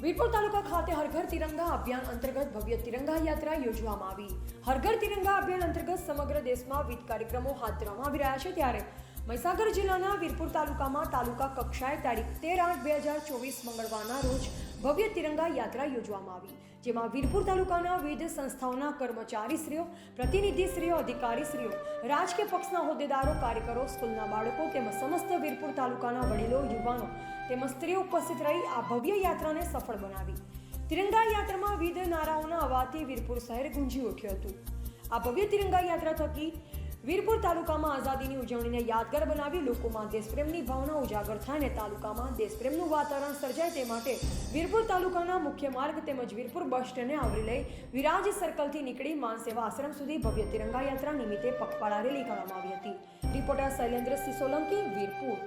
વીરપુર તાલુકા ખાતે હર ઘર તિરંગા અભિયાન અંતર્ગત ભવ્ય તિરંગા યાત્રા યોજવામાં આવી। હર ઘર તિરંગા અભિયાન અંતર્ગત સમગ્ર દેશમાં વિવિધ કાર્યક્રમો હાથ ધરવામાં આવી રહ્યા છે, ત્યારે મહીસાગર જિલ્લાના વીરપુર તાલુકામાં તાલુકા કક્ષાએ તારીખ 13/8/2024 મંગળવારના રોજ ભવ્ય તિરંગા યાત્રા યોજવામાં આવી, જેમાં વીરપુર તાલુકાના વિવિધ સંસ્થાઓના કર્મચારીશ્રીઓ, પ્રતિનિધિશ્રીઓ, અધિકારીશ્રીઓ, રાજકીય પક્ષના હોદ્દેદારો, કાર્યકરો, સ્કૂલના બાળકો તેમજ સમસ્ત વીરપુર તાલુકાના વડીલો, યુવાનો તેમજ સ્ત્રીઓ ઉપસ્થિત રહી આ ભવ્ય યાત્રાને સફળ બનાવી। તિરંગા યાત્રામાં વિવિધ નારાઓના અવાજથી વીરપુર શહેર ગુંજી ઉઠ્યું હતું। આ ભવ્ય તિરંગા યાત્રા થકી વીરપુર તાલુકામાં આઝાદીની ઉજવણીને યાદગાર બનાવી લોકોમાં દેશપ્રેમની ભાવના ઉજાગર થાય અને તાલુકામાં દેશપ્રેમનું વાતાવરણ સર્જાય તે માટે વીરપુર તાલુકાના મુખ્ય માર્ગ તેમજ વીરપુર બસ સ્ટેન્ડને આવરી લઈ વિરાજ સર્કલથી નીકળી માનસેવા આશ્રમ સુધી ભવ્ય તિરંગા યાત્રા નિમિત્તે પગપાળા રેલી કરવામાં આવી હતી। રિપોર્ટર શૈલેન્દ્રસિંહ સોલંકી, વીરપુર।